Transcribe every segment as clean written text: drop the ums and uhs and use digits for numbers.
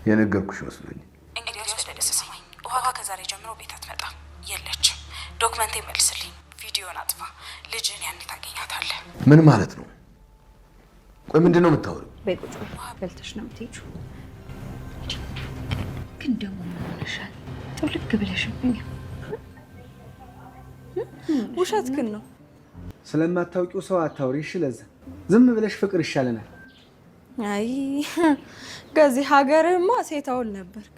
የነገርኩሽ መስሎኝ። እንግዲህ ወደደሰሰኝ ውሃ ከዛሬ ጀምሮ ቤት አትመጣም። የለችም። ዶክመንቴ መልስልኝ። ቪዲዮን አጥፋ። ልጅን ያኔ ታገኛታለህ። ምን ማለት ነው? ቆይ ምንድን ነው የምታወሪው? በቁጭ ውሃ በልተሽ ነው የምትሄጂው። ግን ደግሞ ምን ሆነሻል? ጥልቅ ብለሽብኝ። ውሸት ግን ነው። ስለማታውቂው ሰው አታውሪ። እሺ ለዛ ዝም ብለሽ ፍቅር ይሻለናል። አይ ከዚህ ሀገርማ ሴታውል ነበርክ።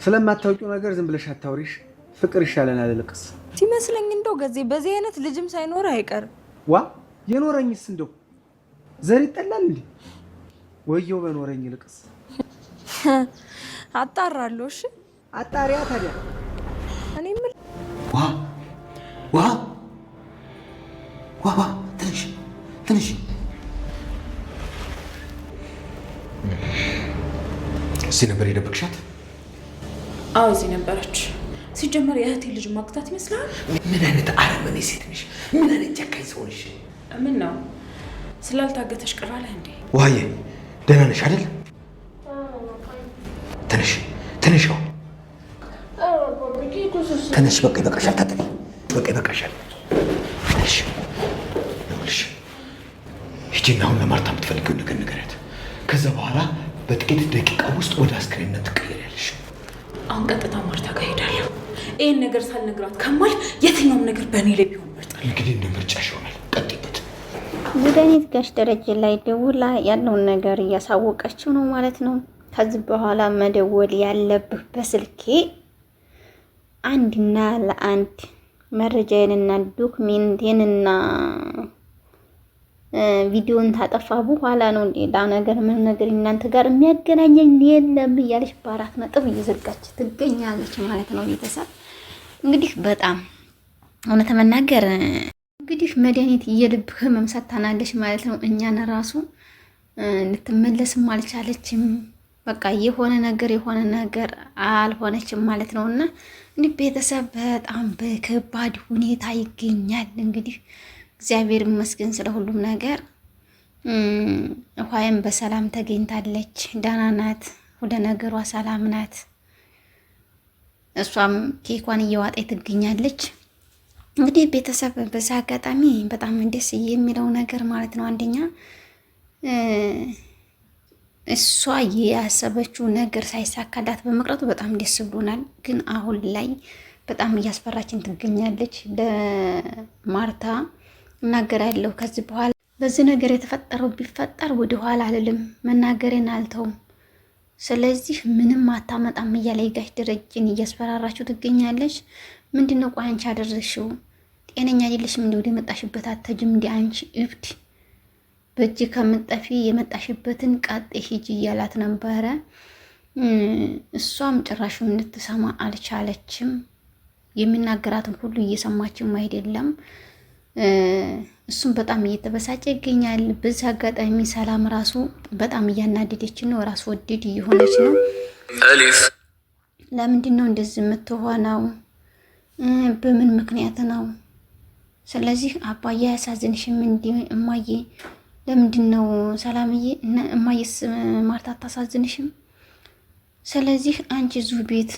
ስለማታውቂው ነገር ዝም ብለሽ አታውሪሽ። ፍቅር ይሻለናል። ልቅስ ሲመስለኝ እንደው በዚህ አይነት ልጅም ሳይኖር አይቀርም። ዋ የኖረኝስ እንደው ዘር ይጠላል እንዴ? ወየው በኖረኝ። ልቅስ አጣራለሁ። እሺ አጣሪያ ታዲያ። እኔ ምን ዋ ዋ ዋ ትንሽ እዚህ ነበር የደበቅሻት? አዎ እዚህ ነበረች። ሲጀመር የእህቴ ልጅ ማግታት ይመስላል። ምን አይነት አረመኔ ሴት ነሽ? ምን አይነት ጨካኝ ሰው ነሽ? ምን ነው ስላልታገተሽ ቅር አለህ እንዴ? ዋዬ ደህና ነሽ አይደል? ትንሽ ነው። ትንሽ በቃ ይበቃሻል። ታጠቢ። በቃ ይበቃሻል። ትንሽ ይኸውልሽ፣ ሂጂና አሁን ለማርታ የምትፈልጊውን ነገር ንገሪያት። ከዛ በኋላ በጥቂት ደቂቃ ውስጥ ወደ አስክሬንነት ትቀየሪያለሽ። አሁን ቀጥታ ማርታ ጋር ሄዳለሁ። ይህን ነገር ሳልነግራት ከማል የትኛውም ነገር በእኔ ላይ ቢሆን መርጣል። እንግዲህ እንደ ምርጫሽ ይሆናል። ቀጥይበት። መድኃኒት ጋሽ ደረጀ ላይ ደውላ ያለውን ነገር እያሳወቀችው ነው ማለት ነው። ከዚህ በኋላ መደወል ያለብህ በስልኬ አንድና ለአንድ መረጃዬንና ዶክሜንቴንና ቪዲዮን ታጠፋ በኋላ ነው ሌላ ነገር ምን ነገር እናንተ ጋር የሚያገናኘኝ የለም እያለች በአራት ነጥብ እየዘጋች ትገኛለች ማለት ነው። ቤተሰብ እንግዲህ በጣም እውነት መናገር እንግዲህ መድኃኒት የልብ ህመም ሰጥታናለች ማለት ነው። እኛን ራሱ ልትመለስም አልቻለችም። በቃ የሆነ ነገር አልሆነችም ማለት ነውና እንግዲህ ቤተሰብ በጣም በከባድ ሁኔታ ይገኛል። እንግዲህ እግዚአብሔር ይመስገን ስለ ሁሉም ነገር። ውሃይም በሰላም ተገኝታለች፣ ደህና ናት፣ ወደ ነገሯ ሰላም ናት። እሷም ኬኳን እየዋጠች ትገኛለች። እንግዲህ ቤተሰብ በዛ አጋጣሚ በጣም ደስ የሚለው ነገር ማለት ነው አንደኛ እሷ ያሰበችው ነገር ሳይሳካላት በመቅረቱ በጣም ደስ ብሎናል። ግን አሁን ላይ በጣም እያስፈራችን ትገኛለች። ለማርታ እናገራለሁ ከዚህ በኋላ በዚህ ነገር የተፈጠረው ቢፈጠር ወደ ኋላ አልልም፣ መናገሬን አልተውም። ስለዚህ ምንም አታመጣም እያለ ጋሽ ደረጀን እያስፈራራችሁ ትገኛለች። ምንድነው ቆይ አንቺ አደረሽው? ጤነኛ አይደለሽም እንዴ? ወደ መጣሽበት አትሄጂም እንዴ አንቺ እብድ? በእጅ ከምጠፊ የመጣሽበትን ቃጤ ሂጂ እያላት ነበረ። እሷም ጭራሹን ልትሰማ አልቻለችም። የሚናገራትን ሁሉ እየሰማችም አይደለም። እሱም በጣም እየተበሳጨ ይገኛል። በዚህ አጋጣሚ ሰላም ራሱ በጣም እያናደደች ነው፣ ራስ ወድድ እየሆነች ነው። ለምንድን ነው እንደዚህ የምትሆነው? በምን ምክንያት ነው? ስለዚህ አባዬ አያሳዝንሽም እንዴ? እማዬ ለምንድን ነው ሰላምዬ እና እማዬስ ማርታ አታሳዝንሽም? ስለዚህ አንቺ ዙ ቤት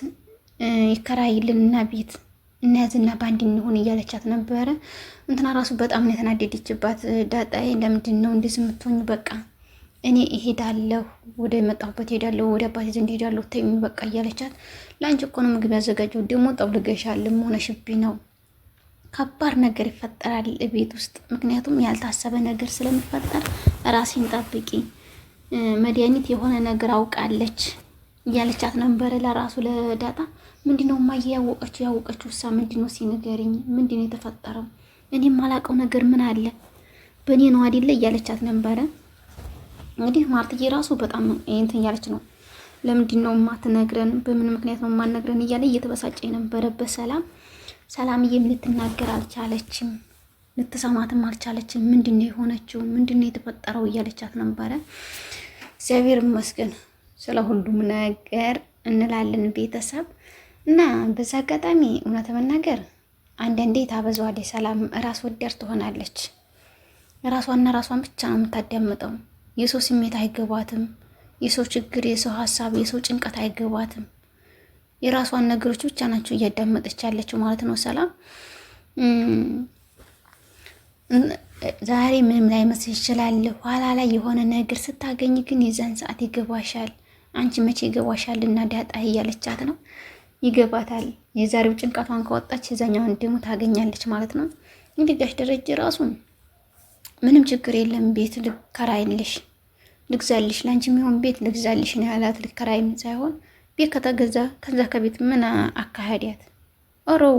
ይከራይልንና ቤት እናያዝና ባንድ እንሆን እያለቻት ነበረ። እንትና ራሱ በጣም ነው የተናደደችባት። ዳጣዬ ለምንድን ነው እንደዚህ የምትሆኝ? በቃ እኔ እሄዳለሁ፣ ወደ መጣሁበት እሄዳለሁ፣ ወደ አባቴ ዘንድ እሄዳለሁ፣ ተይኝ በቃ እያለቻት። ለአንቺ እኮ ነው ምግብ ያዘጋጀው፣ ደግሞ ጠውልገሻል፣ ሆነሽብኝ ነው። ከባድ ነገር ይፈጠራል ቤት ውስጥ፣ ምክንያቱም ያልታሰበ ነገር ስለሚፈጠር ራሴን ጠብቂ፣ መድኃኒት የሆነ ነገር አውቃለች እያለቻት ነበረ ለራሱ ለዳጣ። ምንድነው ማየ ያወቀችው እሷ ምንድነው ሲነገርኝ፣ ምንድነው የተፈጠረው? እኔም ማላውቀው ነገር ምን አለ በእኔ ነው አይደለ እያለቻት ነበረ። እንግዲህ ማርትዬ ራሱ በጣም እንትን እያለች ነው። ለምንድነው ማትነግረን? በምን ምክንያት ነው ማትነግረን? እያለ እየተበሳጨ ነበረ ሰላምዬም ልትናገር አልቻለችም፣ ልትሰማትም አልቻለችም። ምንድነው የሆነችው? ምንድነው የተፈጠረው? እያለቻት ነበረ። እግዚአብሔር ይመስገን ስለ ሁሉም ነገር እንላለን ቤተሰብ። እና በዛ አጋጣሚ እውነት መናገር አንዳንዴ ታበዛዋለች ሰላም፣ ራስ ወዳድ ትሆናለች። ራሷን ብቻ ነው የምታዳምጠው። የሰው ስሜት አይገባትም። የሰው ችግር፣ የሰው ሀሳብ፣ የሰው ጭንቀት አይገባትም። የራሷን ነገሮች ብቻ ናቸው እያዳመጠች ያለችው ማለት ነው። ሰላም ዛሬ ምንም ላይ መስል ይችላል። ኋላ ላይ የሆነ ነገር ስታገኝ ግን የዛን ሰዓት ይገባሻል። አንቺ መቼ ይገባሻል? እና ዳጣ እያለቻት ነው። ይገባታል። የዛሬው ጭንቀቷን ከወጣች የዛኛውን ደግሞ ታገኛለች ማለት ነው። እንግዲህ ጋሽ ደረጀ ራሱ ምንም ችግር የለም ቤት ልከራይልሽ፣ ልግዛልሽ፣ ላንቺ የሚሆን ቤት ልግዛልሽ ነው ያላት። ልከራይም ሳይሆን ቤት ከተገዛ ከዛ ከቤት ምን አካሄዳት? ኦሮው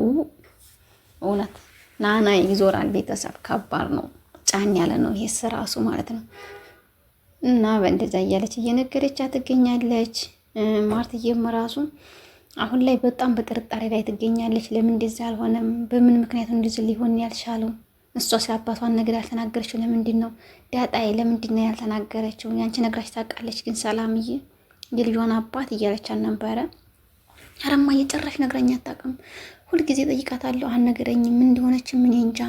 እውነት ናና ይዞራል። ቤተሰብ ከባድ ነው፣ ጫን ያለ ነው ይሄ ራሱ ማለት ነው። እና በእንደዛ እያለች እየነገረቻት ትገኛለች። ማርትዬም ራሱ አሁን ላይ በጣም በጥርጣሬ ላይ ትገኛለች። ለምን እንደዚህ አልሆነም? በምን ምክንያት እንደዚህ ሊሆን ያልቻለው? እሷ ስለ አባቷን ነገር ያልተናገረችው ለምንድን ነው? ዳጣዬ ለምንድን ነው ያልተናገረችው? ያንቺ ነግራች ታውቃለች፣ ግን ሰላምዬ የልጇን አባት እያለቻት ነበረ። ኧረ እማዬ ጭራሽ ነግራኝ አታውቅም። ሁልጊዜ ጠይቃታለሁ፣ አልነገረኝም። ምን እንደሆነች ምን እንጃ።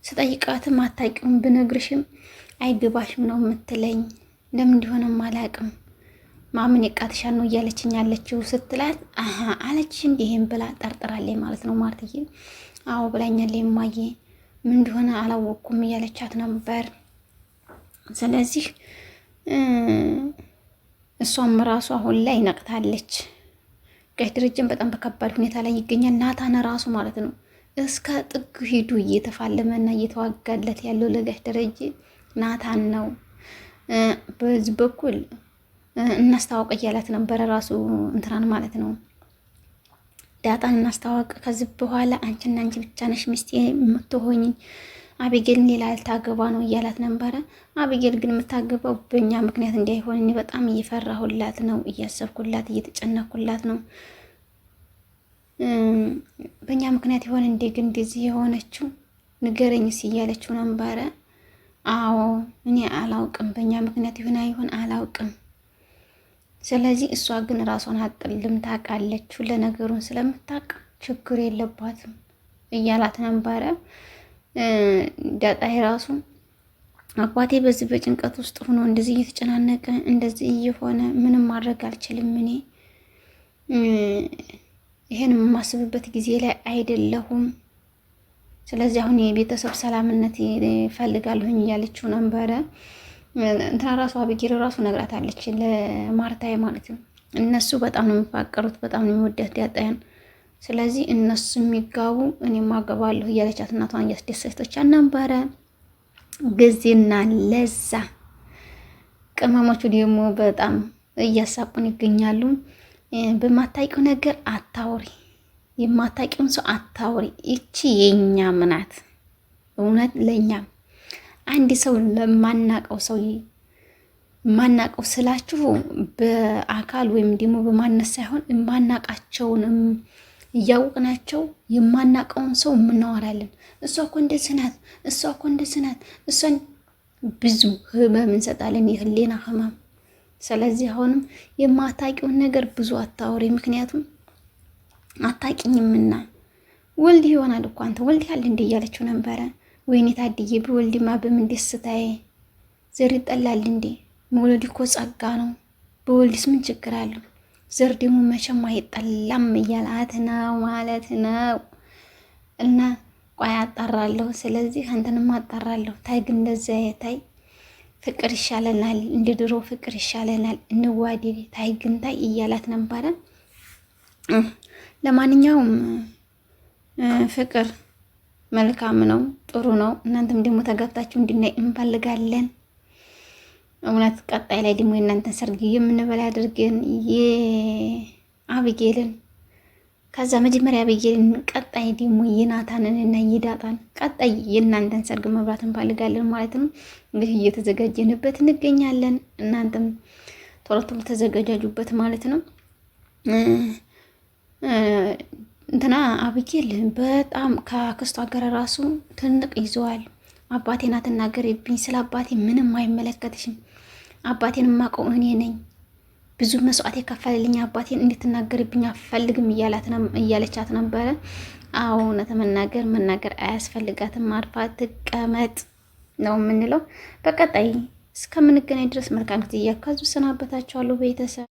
ስጠይቃትም አታውቂውም፣ ብነግርሽም አይገባሽም ነው የምትለኝ። ለምን እንደሆነም አላውቅም። ማምን የቃትሻል ነው እያለችኝ ያለችው ስትላት አለች። እንዲህም ብላ ጠርጥራለች ማለት ነው ማርትዬ። አዎ ብላኛለች እማዬ፣ ምን እንደሆነ አላወቅኩም እያለቻት ነበር። ስለዚህ እሷም ራሱ አሁን ላይ ነቅታለች። ጋሽ ደረጀን በጣም በከባድ ሁኔታ ላይ ይገኛል። ናታን ራሱ ማለት ነው እስከ ጥግ ሂዱ እየተፋለመና እየተዋጋለት ያለው ለጋሽ ደረጀ ናታን ነው። በዚህ በኩል እናስታወቅ እያላት ነበረ ራሱ እንትናን ማለት ነው ዳጣን እናስታወቅ። ከዚህ በኋላ አንቺና አንቺ ብቻ ነሽ ሚስቴ የምትሆኝ፣ አቤጌልን ሌላ ልታገባ ነው እያላት ነበረ። አቤጌል ግን የምታገባው በእኛ ምክንያት እንዳይሆን እኔ በጣም እየፈራሁላት ነው፣ እያሰብኩላት፣ እየተጨነኩላት ነው። በእኛ ምክንያት የሆነ እንዴ ግን እንደዚህ የሆነችው ንገረኝስ እያለችው ነበረ። አዎ እኔ አላውቅም፣ በእኛ ምክንያት ይሆን አይሆን አላውቅም። ስለዚህ እሷ ግን ራሷን አጥልም ታውቃለች፣ ለነገሩን ስለምታውቅ ችግር የለባትም እያላት ነበረ። ዳጣዬ ራሱ አባቴ በዚህ በጭንቀት ውስጥ ሆኖ እንደዚህ እየተጨናነቀ እንደዚህ እየሆነ ምንም ማድረግ አልችልም። እኔ ይሄን የማስብበት ጊዜ ላይ አይደለሁም። ስለዚህ አሁን የቤተሰብ ሰላምነት ይፈልጋለሁኝ እያለችው ነበረ። እንትና ራሱ አብጌል ራሱ ነግራታለች ለማርታዬ ማለት ነው። እነሱ በጣም ነው የሚፋቀሩት፣ በጣም ነው የሚወዳት ዳጣያን። ስለዚህ እነሱ የሚጋቡ እኔም አገባለሁ እያለቻት እናቷን እያስደሰተቻት ነበረ። ጊዜና ለዛ ቅመሞቹ ደግሞ በጣም እያሳቁን ይገኛሉ። በማታውቂው ነገር አታውሪ፣ የማታውቂውን ሰው አታውሪ። ይቺ የኛም ናት እውነት ለኛም አንድ ሰው ለማናቀው ሰው ማናቀው ስላችሁ በአካል ወይም ደግሞ በማነስ ሳይሆን የማናቃቸውንም እያወቅናቸው የማናቀውን ሰው የምናወራለን። እሷ እኮ እንደዚህ ናት፣ እሷ እኮ እንደዚህ ናት፣ እሷን ብዙ ህመም እንሰጣለን፣ የህሊና ህመም። ስለዚህ አሁንም የማታውቂውን ነገር ብዙ አታወሪ፣ ምክንያቱም አታውቂኝምና። ወልድ ይሆናል እኮ አንተ ወልድ ያለ እንደ እያለችው ነበረ። ወይኔ ታድዬ በወልድማ በምን ደስታዬ፣ ዘር ይጠላል እንዴ? መውለድ እኮ ጸጋ ነው። በወልድስ ምን ችግር አለው? ዘር ደግሞ መቼም አይጠላም እያላት ነው ማለት ነው። እና ቆይ አጣራለሁ፣ ስለዚህ አንተንም አጣራለሁ። ታይ ግን እንደዚያ ታይ ፍቅር ይሻለናል፣ እንደ ድሮ ፍቅር ይሻለናል፣ እንዋደድ ታይ ግን ታይ እያላት ነበረ። ለማንኛውም ፍቅር መልካም ነው፣ ጥሩ ነው። እናንተም ደግሞ ተጋብታችሁ እንድናይ እንፈልጋለን። እውነት ቀጣይ ላይ ደግሞ የእናንተን ሰርግ የምንበላ አድርገን የአብጌልን ከዛ መጀመሪያ አብጌልን ቀጣይ ደግሞ የናታንን እና የዳጣን ቀጣይ የእናንተን ሰርግ መብራት እንፈልጋለን ማለት ነው። እንግዲህ እየተዘጋጀንበት እንገኛለን። እናንተም ቶሎ ቶሎ ተዘጋጃጁበት ማለት ነው። እንትና አብጌል በጣም ከአክስቷ ጋር ራሱ ትንቅ ይዘዋል። አባቴን አትናገሪብኝ፣ ስለ አባቴ ምንም አይመለከትሽም፣ አባቴን የማውቀው እኔ ነኝ፣ ብዙ መስዋዕት የከፈልልኝ አባቴን እንድትናገሪብኝ አፈልግም እያለቻት ነበረ። አዎ እውነት መናገር አያስፈልጋትም፣ አርፋ ትቀመጥ ነው የምንለው። በቀጣይ እስከምንገናኝ ድረስ መልካም ጊዜ እያካዙ ሰናበታችኋለሁ ቤተሰብ።